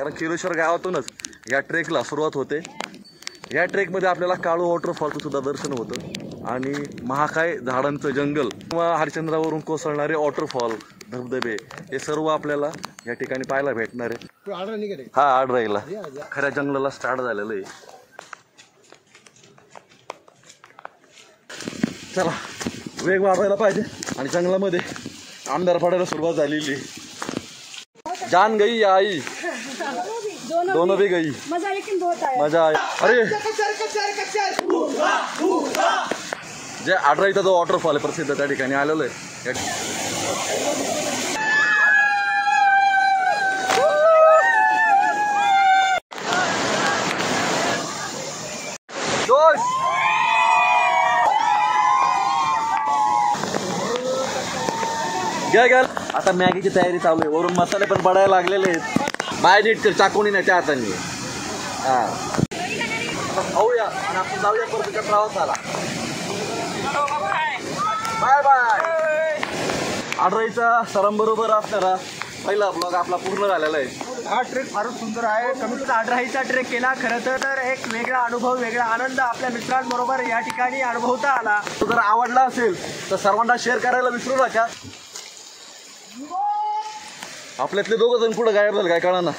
कारण किरोश्वर गावातूनच या ट्रेकला सुरुवात होते। या ट्रेकमध्ये आपल्याला काळू वॉटरफॉलचं सुद्धा दर्शन होतं आणि महाकाय झाडांचं जंगल किंवा हरिश्चंद्रावरून कोसळणारे वॉटरफॉल धबधबे हे सर्व आपल्याला या ठिकाणी पाहायला भेटणार आहे। हा आडराईला खऱ्या जंगलाला स्टार्ट झालेलं आहे। चला वेग वाढवायला पाहिजे आणि जंगलामध्ये अंधार पडायला सुरुवात झालेली। जान गई आई दोनों भी गई, मजा लेकिन बहुत आया, मजा आया। अरे जे आडराईचा जो वॉटरफॉल आहे प्रसिद्ध त्या ठिकाणी आलेलो आहे। घ्या घ्या आता मॅगीची तयारी चालू आहे, वरून मसाले पण पडायला लागलेले आहेत। बाय नीट कर चाकोनी नाही त्या हाताने। हा खाऊया आणि आपण जाऊया परत प्रवास झाला। Bye bye. आडराईचा सरांबरोबर असणारा पहिला ब्लॉग आपला पूर्ण झालेला आहे। हा ट्रेक फारच सुंदर आहे। कमीत आडराईचा ट्रेक केला खरं तर एक वेगळा अनुभव, वेगळा आनंद आपल्या मित्रांबरोबर या ठिकाणी अनुभवता आला। तो जर आवडला असेल तर सर्वांना शेअर करायला विसरू नका। आपल्यातले दोघं जण पुढे गायब झाले काय कळणार ना।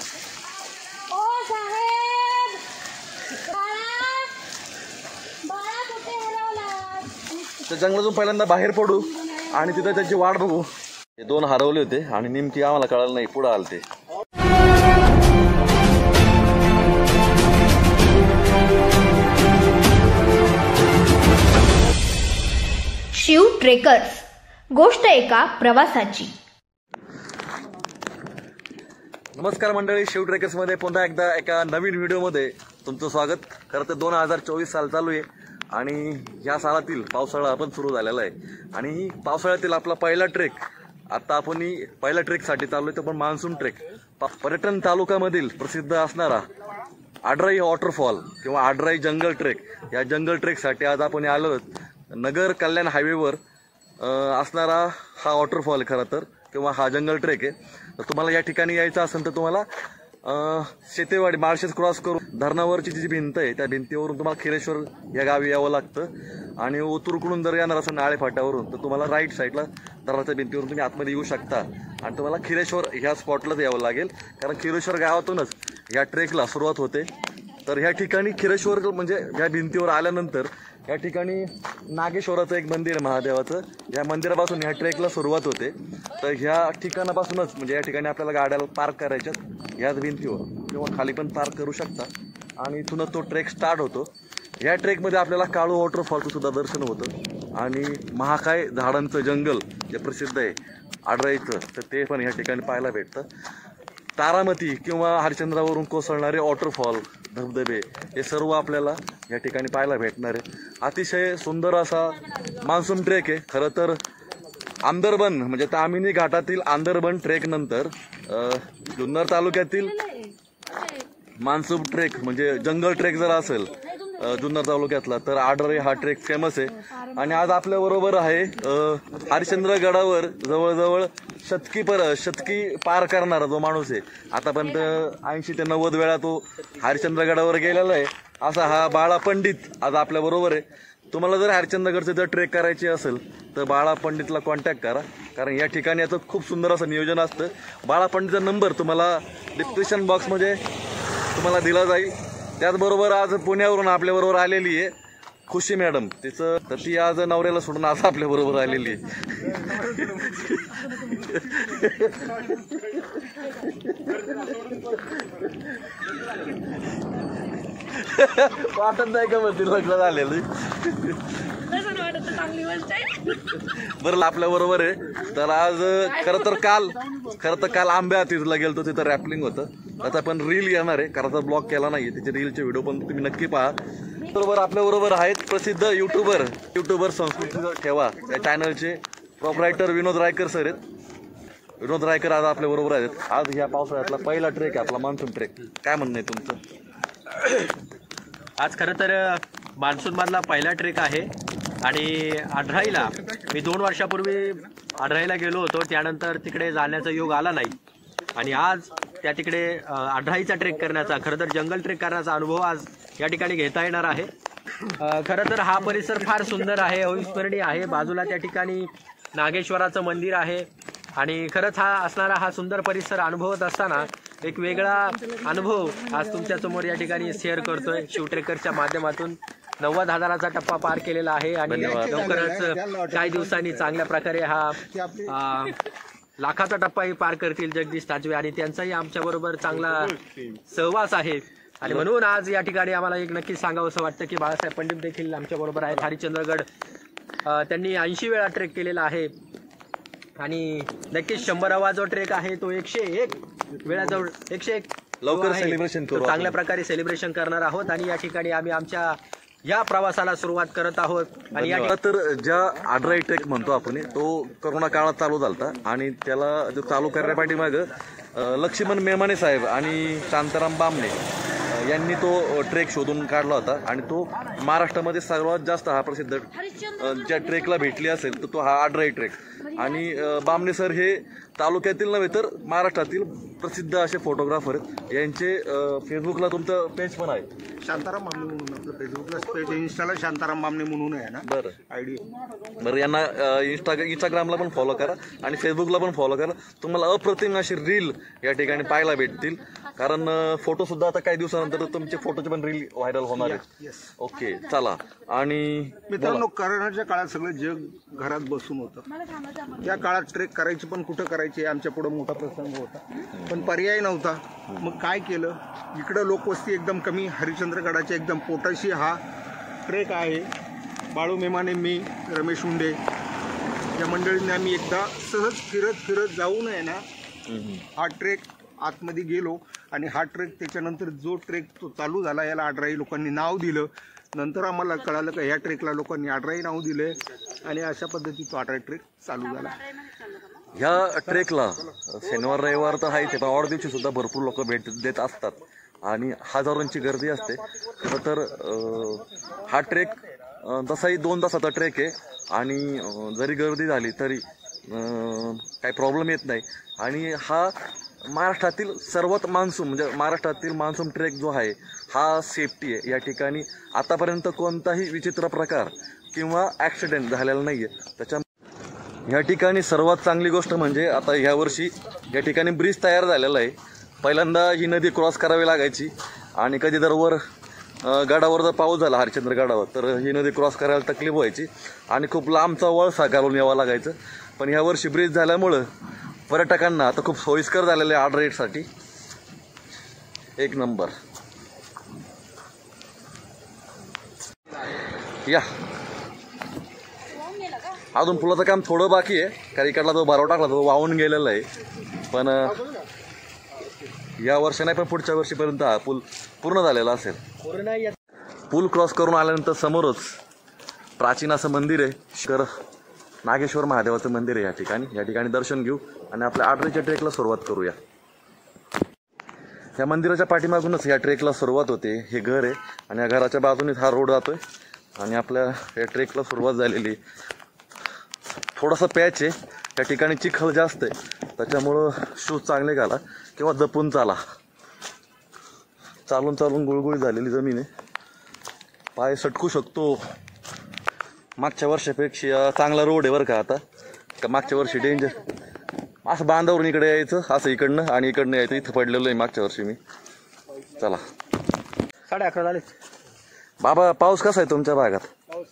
त्या जंगलातून पहिल्यांदा बाहेर पडू आणि तिथं त्याची वाट बघू। हे दोन हरवले होते आणि नेमकी आम्हाला कळालं नाही, पुढे आलते। शिव ट्रेकर्स, गोष्ट एका प्रवासाची। नमस्कार मंडळी, शिव ट्रेकर्समध्ये पुन्हा एकदा एका नवीन व्हिडिओमध्ये तुमचं स्वागत। खरं तर 2024 साल चालू आहे आणि या सालातील पावसाळा पण सुरू झालेला आहे आणि पावसाळ्यातील आपला पहिला ट्रेक आता आपण पहिल्या ट्रेकसाठी चालू आहे, तो पण मान्सून ट्रेक। पर्यटन तालुक्यामधील प्रसिद्ध असणारा आडराई वॉटरफॉल किंवा आडराई जंगल ट्रेक, या जंगल ट्रेकसाठी आज आपण आलो आहोत। नगर कल्याण हायवेवर असणारा हा वॉटरफॉल खरं तर किंवा हा जंगल ट्रेक आहे। तर तुम्हाला या ठिकाणी यायचं असेल तर तुम्हाला शेतेवाडी माळशेज क्रॉस करून धरणावरची जी भिंत आहे त्या भिंतीवरून तुम्हाला खिरेश्वर या गावी यावं लागतं आणि ओतूरकडून जर येणार असेल नाळे फाट्यावरून तर तुम्हाला राईट साईडला धरणाच्या भिंतीवरून तुम्ही आतमध्ये येऊ शकता आणि तुम्हाला खिरेश्वर ह्या स्पॉटलाच यावं लागेल, कारण खिरेश्वर गावातूनच या ट्रेकला सुरुवात होते। तर ह्या ठिकाणी खिरेश्वर म्हणजे या भिंतीवर आल्यानंतर या ठिकाणी नागेश्वराचं एक मंदिर आहे महादेवाचं, या मंदिरापासून ह्या ट्रेकला सुरुवात होते। तर ह्या ठिकाणापासूनच म्हणजे या ठिकाणी आपल्याला गाड्याला पार्क करायच्यात ह्याच भिंतीवर किंवा खाली पण पार्क करू शकता आणि इथूनच तो ट्रेक स्टार्ट होतो। या ट्रेकमध्ये आपल्याला काळू वॉटरफॉलचं सुद्धा दर्शन होतं आणि महाकाय झाडांचं जंगल जे प्रसिद्ध आहे आडराईचं तर ते पण ह्या ठिकाणी पाहायला भेटतं। तारामती किंवा हरिश्चंद्रावरून कोसळणारे वॉटरफॉल धबधबे हे सर्व आपल्याला या ठिकाणी पाहायला भेटणार आहे। अतिशय सुंदर असा मान्सून ट्रेक आहे। खरं तर आंदरबन म्हणजे तामिनी घाटातील आंदरबन ट्रेक नंतर जुन्नर तालुक्यातील मान्सून ट्रेक म्हणजे जंगल ट्रेक जर असेल जुन्नर तालुक्यातला तर आडराई हा ट्रेक फेमस आहे। आणि आज आपल्या बरोबर आहे हरिश्चंद्र गडावर जवळजवळ शतकी पार करणारा जो माणूस आहे, आतापर्यंत 80 ते 90 वेळा तो हरिश्चंद्र गडावर गेलेला आहे, असा हा बाळा पंडित आज आपल्या बरोबर आहे। तुम्हाला जर हरिश्चंद्रगडचे जर ट्रेक करायची असेल तर बाळा पंडितला कॉन्टॅक्ट करा, कारण या ठिकाणी याचं खूप सुंदर असं नियोजन असतं। बाळा पंडितचा नंबर तुम्हाला डिस्क्रिप्शन बॉक्समध्ये तुम्हाला दिला जाईल। त्याचबरोबर आज पुण्यावरून आपल्याबरोबर आलेली आहे खुशी मॅडम, तिचं तर ती आज नवऱ्याला सोडून आज आपल्याबरोबर आलेली आहे। वाटत नाही का मग लग्न झालेलं बरं आपल्या बरोबर आहे। तर आज खरं तर काल आंब्या तिथला गेलतो, तिथं रॅपलिंग होतं, त्याचा पण रील येणार आहे, कराचा ब्लॉग केला नाही, त्याचे रीलचे व्हिडिओ पण तुम्ही नक्की पहा। बरोबर आपल्या बरोबर आहेत प्रसिद्ध युट्यूबर संस्कृती ठेवा या चॅनलचे प्रोप्रायटर विनोद रायकर सर आहेत। विनोद रायकर आज आपल्या बरोबर आहेत। आज ह्या पावसाळ्यातला पहिला ट्रेक आहे आपला मान्सून ट्रेक, काय म्हणणं आहे तुमचं? आज खरं तर मान्सून मधला पहिला ट्रेक आहे आणि आडराईला मी 2 वर्षापूर्वी आडराईला गेलो होतो, त्यानंतर तिकडे जाण्याचा योग आला नाही आणि आज त्या तिकडे आढराईचा ट्रेक करण्याचा, खरं तर जंगल ट्रेक करण्याचा अनुभव आज या ठिकाणी घेता येणार आहे. खरं तर हा परिसर फार सुंदर आहे, अविस्मरणीय आहे. बाजूला त्या ठिकाणी नागेश्वराचं मंदिर आहे आणि खरंच हा सुंदर परिसर अनुभवत असताना एक वेगळा अनुभव आज तुमच्या समोर या ठिकाणी शेअर करतोय. शिवट्रेकरच्या माध्यमातून 90,000चा टप्पा पार केलेला आहे आणि लवकरच काही दिवसांनी चांगल्या प्रकारे हा लाखाचा टप्पाही पार करतील जगदीश ताजवे आणि त्यांचाही आमच्याबरोबर चांगला सहवास आहे. आणि म्हणून आज या ठिकाणी आम्हाला एक नक्कीच सांगावं असं वाटतं की बाळासाहेब पंडित देखील आमच्याबरोबर आहेत. हरिश्चंद्रगड त्यांनी 80 वेळा ट्रेक केलेला आहे आणि नक्कीच 100वा जो ट्रेक आहे तो 101 वेळाजवळ 101 लवकर सेलिब्रेशन करू, चांगल्या प्रकारे सेलिब्रेशन करणार आहोत. आणि या ठिकाणी आम्ही आमच्या या प्रवासाला सुरुवात करत आहोत. आणि या तर ज्या आढराई ट्रेक म्हणतो आपण तो कोरोना काळात चालू झाला आणि त्याला जो चालू करण्यापाठी माग लक्ष्मण मेमाने साहेब आणि शांताराम बामणे यांनी तो ट्रेक शोधून काढला होता आणि तो महाराष्ट्रामध्ये सर्वात जास्त हा प्रसिद्ध ज्या ट्रेकला भेटली असेल तर तो हा आढराई ट्रेक. आणि बामणे सर हे तालुक्यातील नव्हे तर महाराष्ट्रातील प्रसिद्ध असे फोटोग्राफर. यांचे फेसबुकला तुमचं पेज पण आहे, शांताराम बामणे म्हणून. आपलं फेसबुकला पेज, इंस्टाला शांताराम बामणे म्हणून आहे ना. बरं आयडी. बरं, यांना इंस्टाग्रामला पण फॉलो करा आणि फेसबुकला पण फॉलो करा. तुम्हाला अप्रतिम अशी रील या ठिकाणी पाहायला भेटतील. कारण फोटो सुद्धा आता काही दिवसानंतर तुमचे फोटोचे पण रील व्हायरल होणार आहेत. ओके, चला. आणि मित्रांनो, करोनाच्या काळात सगळं जग घरात बसून होतं. त्या काळात ट्रेक करायची पण कुठं करायची आमच्या पुढे मोठा प्रसंग होता, पण पर्याय नव्हता. मग काय केलं, इकडं लोकवस्ती एकदम कमी, हरिश्चंद्रगडाच्या एकदम पोटाशी हा ट्रेक आहे. बाळू मेमाने, मी, रमेश उंडे या मंडळींनी आम्ही एकदा सहज फिरत जाऊन आहे ना हा ट्रेक आतमध्ये गेलो. आणि हा ट्रेक त्याच्यानंतर जो ट्रेक तो चालू झाला याला आढराई लोकांनी नाव दिलं. नंतर आम्हाला कळालं का ह्या ट्रेकला लोकांनी आढराई नाव दिले आणि अशा पद्धतीत तो आढराई ट्रेक चालू झाला. ह्या ट्रेकला शनिवार रविवार तर आहे, ते ऑड दिवशी सुद्धा भरपूर लोक भेट देत असतात आणि हजारोंची गर्दी असते. खरं तर हा ट्रेक तसाही 2 तासाचा ट्रेक आहे आणि जरी गर्दी झाली तरी काही प्रॉब्लेम येत नाही. आणि हा महाराष्ट्रातील सर्वात म्हणजे महाराष्ट्रातील मान्सून ट्रेक जो आहे हा सेफ्टी आहे. या ठिकाणी आतापर्यंत कोणताही विचित्र प्रकार किंवा ॲक्सिडेंट झालेला नाही आहे. त्याच्या या ठिकाणी सर्वात चांगली गोष्ट म्हणजे आता ह्या वर्षी या ठिकाणी ब्रिज तयार झालेला आहे. पहिल्यांदा ही नदी क्रॉस करावी लागायची आणि कधी जर वर गडावर जर पाऊस झाला हरिश्चंद्र गडावर तर ही नदी क्रॉस करायला तकलीफ व्हायची आणि खूप लांबचा वळसा घालून यावं लागायचं. पण ह्या वर्षी ब्रिज झाल्यामुळं पर्यटकांना आता खूप सोयीस्कर झालेलं आहे आढराईसाठी. एक नंबर. या अजून पुलाचं काम थोडं बाकी आहे, कारण इकडला जो बारव टाकला तो वाहून गेलेला आहे. पण या वर्षी नाही पण पुढच्या वर्षीपर्यंत हा पूल पूर्ण झालेला असेल. पूल क्रॉस करून आल्यानंतर समोरच प्राचीन असं मंदिर आहे, शंकर नागेश्वर महादेवाचं मंदिर आहे. या ठिकाणी दर्शन घेऊ आणि आपल्या आढराईच्या ट्रेकला सुरुवात करूया. या मंदिराच्या पाठीमागूनच या ट्रेकला सुरुवात होते. हे घर आहे आणि या घराच्या बाजूनेच हा रोड जातोय आणि आपल्या या ट्रेकला सुरुवात झालेली. थोडासा पॅच आहे, त्या ठिकाणी चिखल जास्त आहे, त्याच्यामुळं शूज चांगले घाला किंवा जपून चाला. चालून गुळगुळी झालेली जमीन आहे, पाय सटकू शकतो. मागच्या वर्षापेक्षा चांगला रोड आहे बरं का आता. का मागच्या वर्षी डेंजर असं बांधावरून इकडे यायचं, असं इकडनं आणि इकडनं यायचं. इथं पडलेलं आहे मागच्या वर्षी मी. चला 11:30 झाले. बाबा पाऊस कसा आहे तुमच्या भागात? पाऊस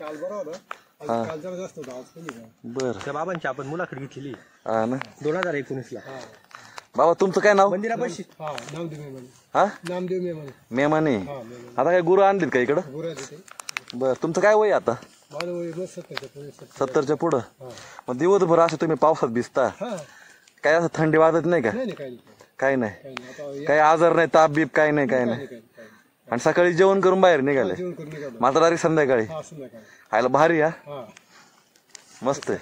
काल बरा होता, काल जरा जास्त होता, आज कमी आहे. बरं, त्या बाबांची आपण मुलाखत घेतलेली हा ना 2019ला. बाबा तुमचं काय नाव? मंदिरापाशी नामदेव मेमाने. हा नामदेव मेमाने. मेमाने. आता काय गुरु आणलीत का इकडं? बरं, तुमचं काय वय आता? 70च्या पुढं. मग दिवसभर असं तुम्ही पावसात भिजता, काय असं थंडी वाजत नाही का? काही नाही, काही आजार नाही, ताप बीप काही नाही. आणि सकाळी जेवण करून बाहेर निघाले, मात्र डायरेक्ट संध्याकाळी. खायला भारी. हा मस्त आहे.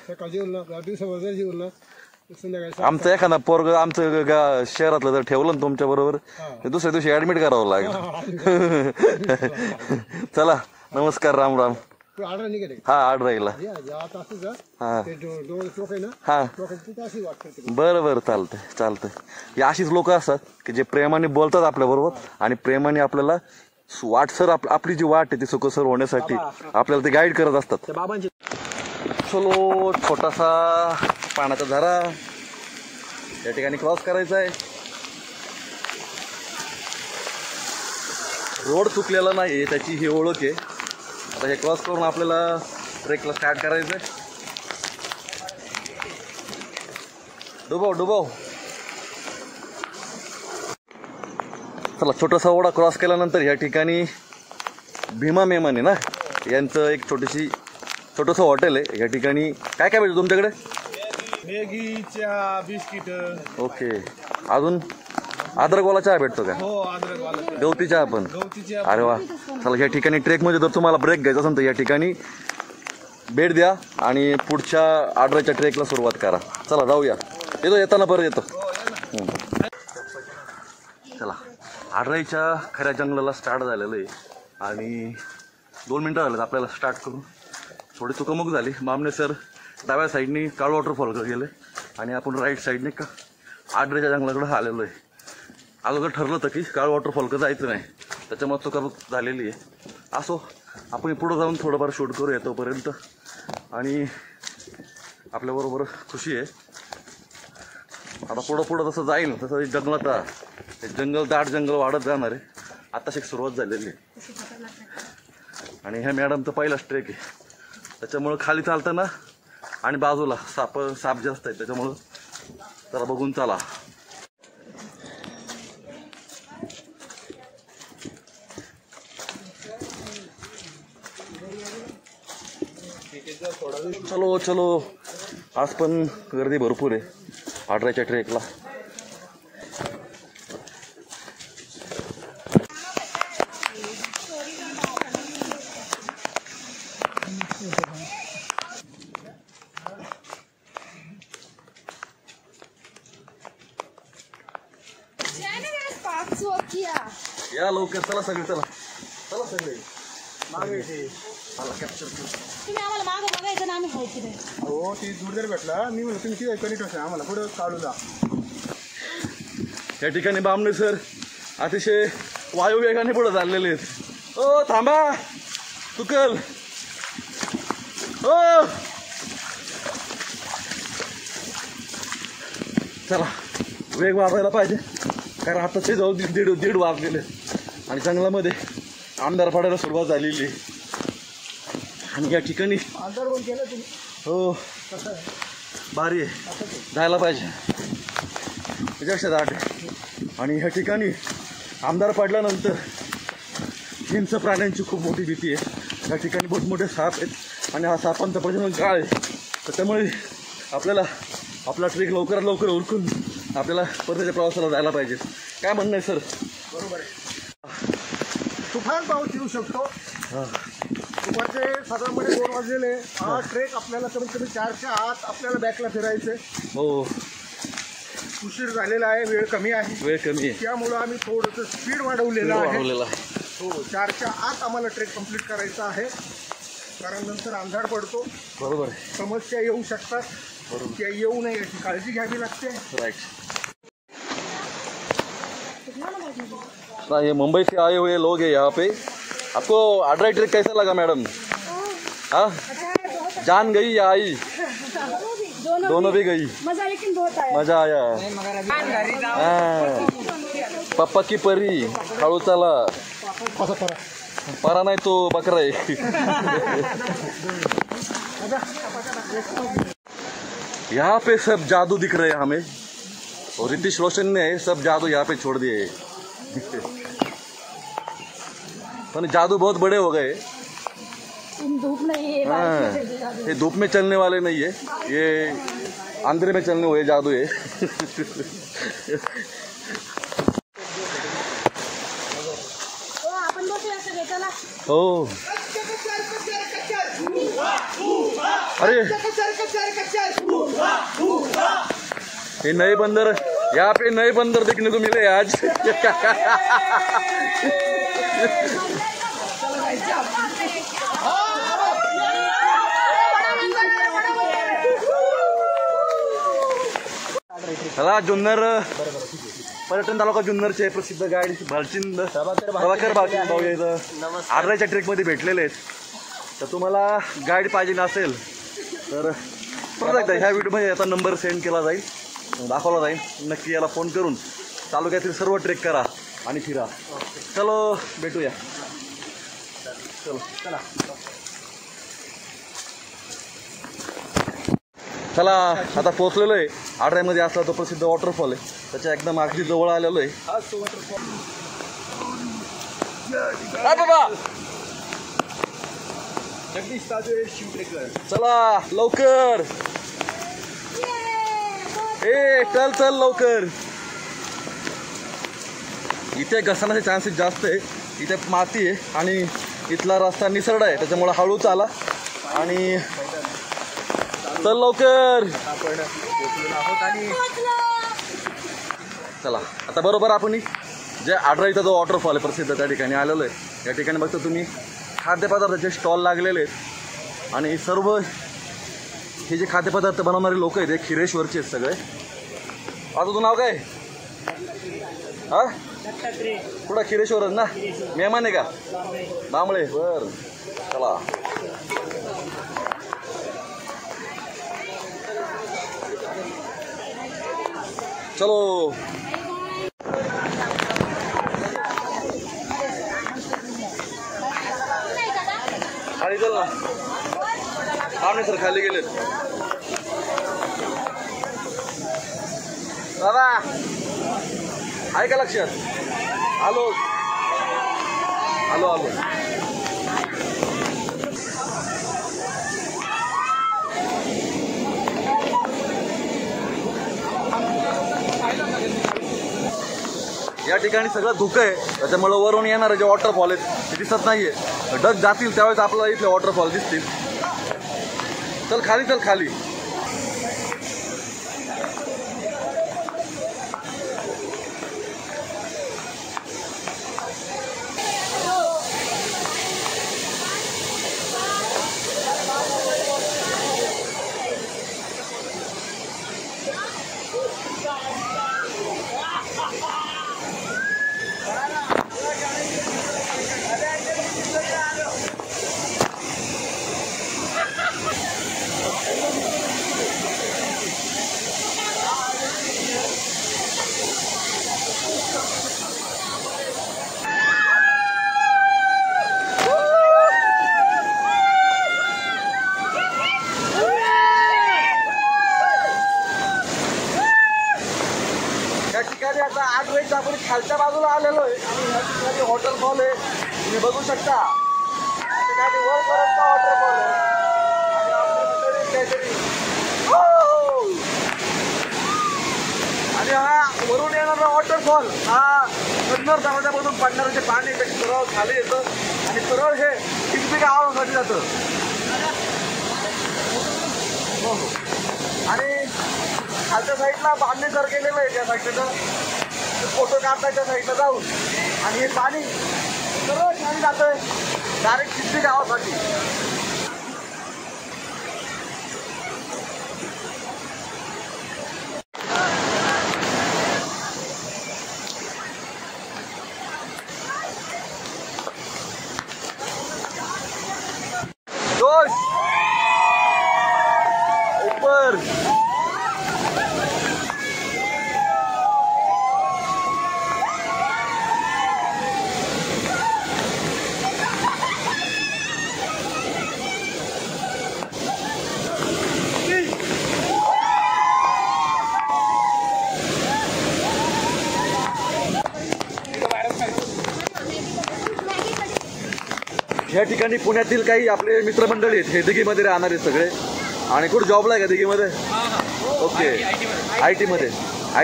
आमचं एखादा पोरग आमचं शहरातलं जर ठेवलं ना तुमच्या बरोबर, दुसऱ्या दिवशी ऍडमिट करावं लागेल. चला, नमस्कार, राम राम. आडरा निघाले हा आडराईला आता असं जा हा ते डोळे चोख आहे ना हा चोखाची अशी वाटतं बरं बरं चालतंय ही अशीच लोक असतात की जे प्रेमाने बोलतात आपल्या बरोबर आणि प्रेमाने आपल्याला वाटसर आपली जी वाट आहे ती सुखसर होण्यासाठी आपल्याला ते गाईड करत असतात. त्या बाबांची चलो छोटासा पाण्याचा झरा या ठिकाणी क्रॉस करायचा आहे. रोड चुकलेला नाही त्याची ही ओळख आहे. आता हे क्रॉस करून आपल्याला ट्रेकला स्टार्ट करायचं आहे. डुबाव चला छोटासा ओढा क्रॉस केल्यानंतर या ठिकाणी भीमा मेमाने ना यांचं एक छोटंसं हॉटेल आहे. या ठिकाणी काय काय भेटतं तुमच्याकडे? मॅगी चहा बिस्किट ओके अजून अद्रकवाला चहा भेटतो का? हो अद्रक गवती चहा पण? गवती चहा अरे वा चला या ठिकाणी ट्रेकमध्ये जर तुम्हाला ब्रेक घ्यायचा असेल तर या ठिकाणी भेट द्या आणि पुढच्या आडराच्या ट्रेकला सुरुवात करा. चला जाऊया. येताना परत येतो. चला आडराईच्या खऱ्या जंगलाला स्टार्ट झालेलं आहे आणि 2 मिनटं झालेत आपल्याला स्टार्ट करून. थोडी चुकामुक झाली. मामने सर डाव्या साईडनी काळ वॉटरफॉलकडे गेले आणि आपण राईट साईडने आडराईच्या जंगलाकडे आलेलो आहे. अगोदर ठरलं होतं की काळ वॉटरफॉलकडे जायचं नाही त्याच्यामुळे चुकामुक झालेली आहे. असो आपण पुढं जाऊन थोडंफार शूट करूया तोपर्यंत आणि आपल्याबरोबर खुशी आहे. आता पुढं जसं जाईल तसं जंगल दाट जंगल वाढत जाणार आहे. आताशी सुरुवात झालेली आहे आणि ह्या मॅडमचं पहिलाच ट्रेक आहे त्याच्यामुळं खाली चालताना आणि बाजूला साप जास्त आहेत त्याच्यामुळं जरा बघून चाला. चलो आज पण गर्दी भरपूर आहे आडराच्या ट्रेकला. या लवकर चला सगळे तुम्ही आम्हाला मागं बघायचं ना आम्ही खायची नाही. हो ती जोरदार भेटला मी म्हणलं तुम्ही किती कनिट असेल आम्हाला पुढं काढू जा. या ठिकाणी बामणे सर अतिशय वायुवेगाने पुढे चाललेले आहेत. ओ थांबा तुकल ओ चला वेग वाढवायला पाहिजे कारण आता ते जाऊ दीड वाजलेले आणि जंगलामध्ये आमदार पडायला सुरुवात झालेली आणि या ठिकाणी हो भारी आहे जायला पाहिजे त्याच्यापेक्षा दाट आहे. आणि ह्या ठिकाणी आमदार पडल्यानंतर हिंस्र प्राण्यांची खूप मोठी भीती आहे. या ठिकाणी मोठमोठे साप आहेत आणि हा सापांचा प्रजनन काळ आहे त्याच्यामुळे आपल्याला आपला ट्रेक लवकरात लवकर उरकून आपल्याला परतीच्या प्रवासाला जायला पाहिजे. काय म्हणणं आहे सर? बरोबर आहे. तुफान पाऊस येऊ शकतो. दुपारचे साधारणपणे 2 वाजलेले. हा ट्रेक आपल्याला कमीत कमी 4च्या आत आपल्याला बॅकला फिरायचं. हो उशीर झालेला आहे. वेळ कमी आहे त्यामुळं आम्ही थोडंसं स्पीड वाढवलेलं आहे. हो 4च्या आत आम्हाला ट्रेक कंप्लीट करायचा आहे कारण नंतर अंधार पडतो. बरोबर आहे. समस्या येऊ शकतात. त्या येऊ नये याची काळजी घ्यावी लागते. राइट. ये मुंबई से आए हुए लोग हैं यहाँ पे. आपको आडराई ट्रेक कैसा लगा मैडम? हाँ जान गई या आई? दोनों भी गई. मजा आया. हाँ पप्पा की परी हळू चला. परा नहीं तो बकरा है. यहाँ पे सब जादू दिख रहे हैं हमें और रितिश रोशन ने सब जादू यहाँ पे छोड़ दिए. तो जादू बहुत बड़े हो गए. धूप नहीं है. हाँ ये धूप में चलने वाले नहीं है ये अंधेरे में चलने हुए जादू है. आपण बसूया सगळे चला. हो अरे ये नए बंदर यहाँ पे नए बंदर देखने को मिले आज. चला जुन्नर पर्यटन तालुका जुन्नरचे प्रसिद्ध गाईड भालचंद प्रभाकर भाऊ इथं आडराईच्या ट्रेकमध्ये भेटलेले आहेत. तर तुम्हाला गाईड पाहिजे नसेल तर परत एकदा ह्या व्हिडिओमध्ये याचा नंबर सेंड केला जाईल, दाखवला जाईल. नक्की याला फोन करून तालुक्यातील सर्व ट्रेक करा आणि फिरा. चलो भेटूया. चलो चला चला आता पोहोचलेलो आहे. आडराईमध्ये असला तो प्रसिद्ध वॉटरफॉल आहे, त्याच्या एकदम अगदी जवळ आलेलो आहे. बाबा जगदीश ताजे शिव ट्रेकर. चला लवकर, ए चल चल लवकर. इथे घसरण्याचे चान्सेस जास्त आहे. इथे माती आहे आणि इथला रस्ता निसरडा आहे, त्याच्यामुळे हळू चाला आणि चल लवकर. आपण पोहोचलेलो आहोत आणि चला आता बरोबर आपण जे आडराईचा जो वॉटरफॉल आहे प्रसिद्ध त्या ठिकाणी आलेलो आहे. या ठिकाणी बघतो तुम्ही खाद्यपदार्थाचे स्टॉल लागलेले आहेत आणि सर्व हे जे खाद्यपदार्थ बनवणारे लोक आहेत हे खिरेश्वरचे आहेत सगळे. आता तुझं नाव काय? हा कुठं? खिरेश्वरच ना. मेहमान आहे का? बांबळे. बर चला चलो. खाली चल ना. आमने सर खाली गेलेत. दादा आहे का लक्षात? आलो आलो आलो. या ठिकाणी सगळं धुकं आहे, त्याच्यामुळे वरून येणारे जे वॉटरफॉल आहेत ते दिसत नाहीये. ढग जातील त्यावेळेस आपल्याला इथले वॉटरफॉल दिसतील. चल खाली चल खाली. आता आडराईच्या आपण खालच्या बाजूला आलेलो आहे आणि या ठिकाणी वॉटरफॉल आहे, तुम्ही बघू शकता. या ठिकाणी वरपर्यंत वॉटरफॉल आहे आणि आपल्याकडे काहीतरी आणि हा वरून येणारा वॉटरफॉल हा कन्नड दरवाजामधून पडणारं जे पाणी ते सरळ खाली येतं आणि सरळ हे ठिकठिक आवाजासाठी जातं. हो हो. आणि खालच्या साईडला बांधणी जर केलेलं आहे त्या साईडनं फोटो काढतायच्या साईडला जाऊन आणि हे पाणी सरळ खाली जातंय डायरेक्ट चित्ती गावासाठी. जोश ऊपर. या ठिकाणी पुण्यातील काही आपले मित्रमंडळी आहेत, हे दिघीमध्ये राहणारे सगळे. आणि कुठं जॉबला आहे का दिघीमध्ये? ओके. आय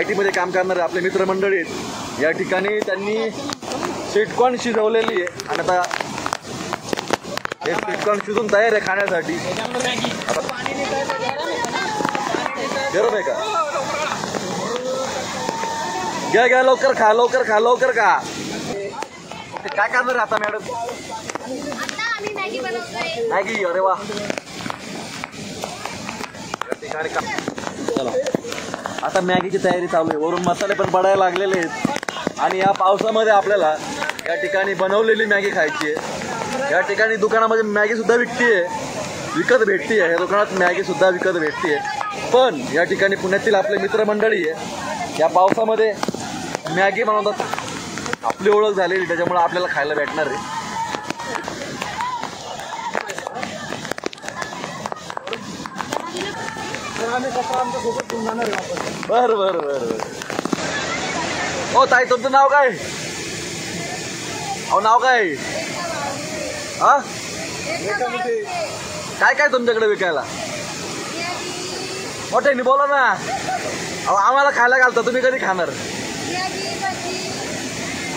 टीमध्ये काम करणारे आपले मित्रमंडळी आहेत. या ठिकाणी त्यांनी स्वीटकॉर्न शिजवलेली आहे आणि आता हे स्वीटकॉर्न शिजून तयार आहे खाण्यासाठी. गरम आहे का? घ्या घ्या लवकर खा लवकर खा लवकर खा. ओके काय करणार आहे आता मॅडम? मॅगी. अरे वा. या ठिकाणी चला आता मॅगीची तयारी चालू आहे. वरून मसाले पण पडायला लागलेले आहेत आणि या पावसामध्ये आपल्याला या ठिकाणी बनवलेली मॅगी खायची आहे. या ठिकाणी दुकानामध्ये मॅगी सुद्धा विकत भेटते. या दुकानात मॅगी सुद्धा विकत भेटते. पण या ठिकाणी पुण्यातील आपले मित्रमंडळी आहे या पावसामध्ये मॅगी बनवतात. आपली ओळख झालेली त्याच्यामुळे आपल्याला खायला भेटणार आहे. बरं बरं बरं बरं. हो ताई तुमचं नाव काय? अहो नाव काय? हा काय काय तुमच्याकडे विकायला? मोठ्याने बोला ना. अहो आम्हाला खायला घालता, तुम्ही कधी खाणार?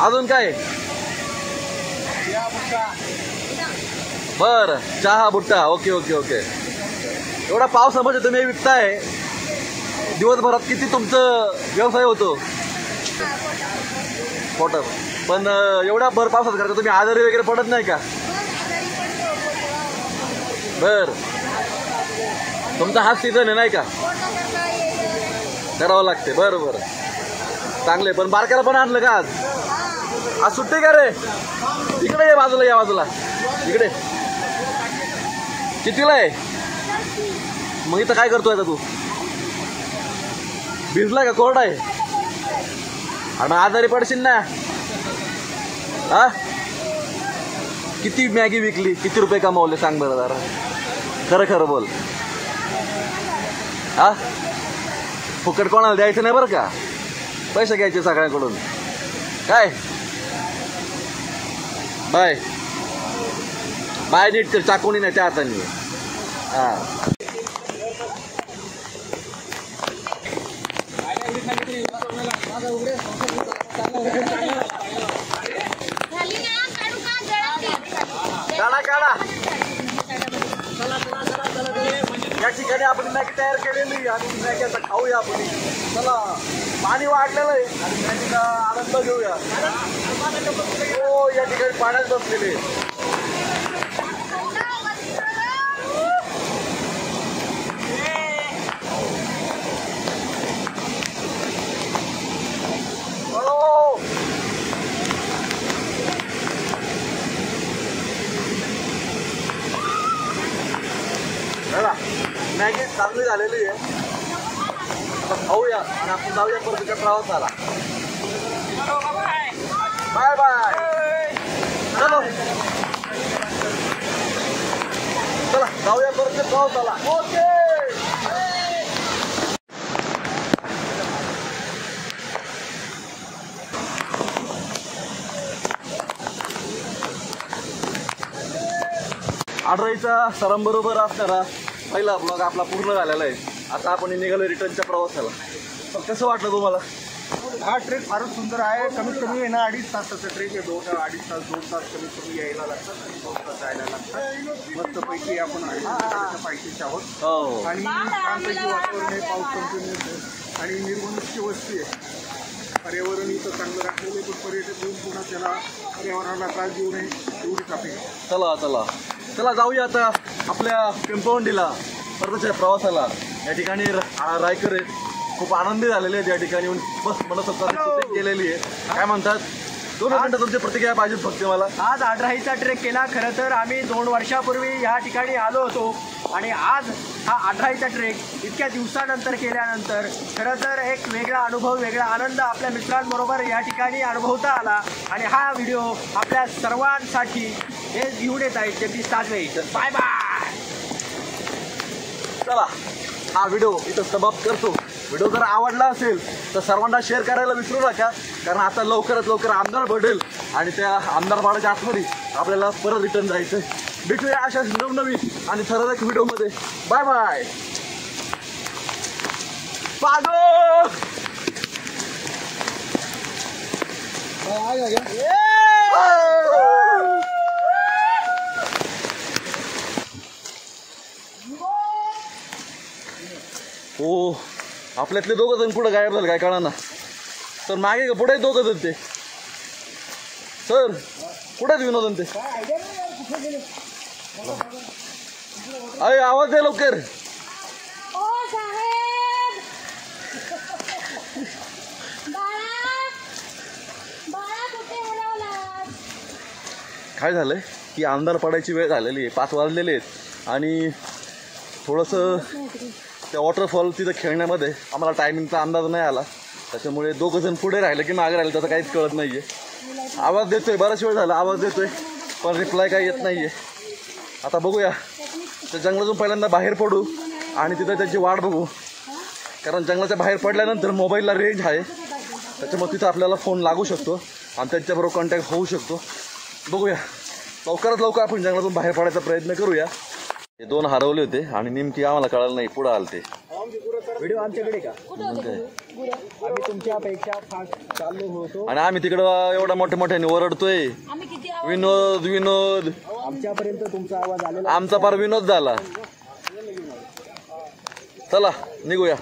अजून काय? बर चहा बुट्टा. Okay okay okay. एवढा पावसामध्ये तुम्ही विकताय, दिवसभरात किती तुमचं व्यवसाय होतो? पोटात. पण एवढ्या भर पावसात करता तुम्ही आजारी वगैरे पडत नाही का? बर तुमचा हाच सीझन आहे नाही का? करावं लागते. बरं बरं चांगले. पण बारक्याला पण आणलं का आज? आज सुट्टी का रे? इकडे ये बाजूला, या बाजूला इकडे. कितीला आहे मग? इथं काय करतोय आता तू? भिजलाय का? कोरडा आहे? आणि मग आजारी पडशील ना. हा किती मॅगी विकली, किती रुपये कमावले सांग बरं जरा. खरं खरं बोल. हा फुकट कोणाला द्यायचं नाही बरं का. पैसे घ्यायचे सगळ्यांकडून. काय बाय बाय नीट कर. चाकूनी नाही त्या हाताने. हा काढा काढा. या ठिकाणी आपण मॅगी तयार केलेली आणि मॅगी आता खाऊया आपण. चला पाणी वाढलेलं आहे आणि मॅगीचा आनंद घेऊया. हो या ठिकाणी पाण्यात बसलेले. मॅगी चांगली झालेली आहे. आता खाऊया आणि आपण जाऊया परतीच्या प्रवासाला. Bye bye. चलो चला जाऊया परतीच्या प्रवासाला. ओके. आढळीचा सरांबरोबर असणारा पहिला ब्लॉग आपला पूर्ण झालेला आहे. आता आपण निघालो रिटर्नच्या प्रवासाला. कसं वाटलं तुम्हाला? हा ट्रेक फारच सुंदर आहे. कमीत कमी येणं 2.5 तासाचा ट्रेक आहे. 2.5 तास 2 तास कमीत कमी यायला लागतात आणि 2 तास जायला लागतात. मस्तपैकी आपण पाहिजेच आहोत आणि छानपैकी वातावरण आहे. पाऊस कंटिन्यू आणि निर्बंधची वस्ती आहे. पर्यावरण इथं चांगलं राखलेलं आहे. पण पर्यटक येऊन पुन्हा त्याला पर्यावरणाला त्रास देऊ नये एवढीच अपेक्षा. चला चला चला जाऊया आता आपल्या पिंपवंडीला परतीच्या प्रवासाला. या ठिकाणी रायकर आहेत, खूप आनंदी झालेले आहेत या ठिकाणी येऊन. बस मला स्वतः केलेली आहे. काय म्हणतात? 2 मिनिटं तुमची प्रतिक्रिया पाहिजे फक्त मला. आज आढराईचा ट्रेक केला. खरं तर आम्ही 2 वर्षापूर्वी या ठिकाणी आलो होतो आणि आज हा आढराईचा ट्रेक इतक्या दिवसानंतर केल्यानंतर खरं तर एक वेगळा अनुभव, वेगळा आनंद आपल्या मित्रांबरोबर या ठिकाणी अनुभवता आला. आणि हा व्हिडिओ आपल्या सर्वांसाठी हे घेऊन येत आहेत जगदीश साजवे. Bye bye. चला हा व्हिडिओ इथं समाप्त करतो. व्हिडिओ जर आवडला असेल तर सर्वांना शेअर करायला विसरू नका. कारण आता लवकरात लवकर आमदार भेटेल आणि त्या आमदार बाळाच्या आतमध्ये आपल्याला परत रिटर्न जायचं. भेटूया अशा नवनवीन आणि ठराविक व्हिडिओमध्ये. Bye bye. पागो हो आपल्यातले 2 जण पुढे गायब झाले काय कळणार ना. तर मागे का पुढे 2 जण ते. सर कुठेच विनोदन ते. अरे आवाज दे लवकर. ओ साहेब काय झालं आहे की अंधार पडायची वेळ झालेली आहे, 5 वाजलेले आहेत आणि थोडंसं त्या वॉटरफॉल तिथं खेळण्यामध्ये आम्हाला टायमिंगचा अंदाज नाही आला, त्याच्यामुळे 2 जण पुढे राहिले की मागे राहिले त्याचं काहीच कळत नाही आहे. आवाज देतोय, बराच वेळ झाला आवाज देतोय पण रिप्लाय काही येत नाही आहे. आता बघूया त्या जंगलातून पहिल्यांदा बाहेर पडू आणि तिथं त्याची वाट बघू, कारण जंगलाच्या बाहेर पडल्यानंतर मोबाईलला रेंज आहे, त्याच्यामुळे तिथं आपल्याला फोन लागू शकतो आणि त्यांच्याबरोबर कॉन्टॅक्ट होऊ शकतो. बघूया, लवकरात लवकर आपण जंगलातून बाहेर पडायचा प्रयत्न करूया. हे 2 हरवले होते आणि नेमकी आम्हाला कळालं नाही, पुढं आले ते. व्हिडिओ आमच्याकडे का आम्ही तुमच्यापेक्षा फास्ट चाललो होतो आणि आम्ही तिकडं एवढा मोठ्याने ओरडतोय, आम्ही किती विनोद विनोद, आमच्यापर्यंत तुमचा आवाज आलेला आमचा फार विनोद झाला. चला निघूया.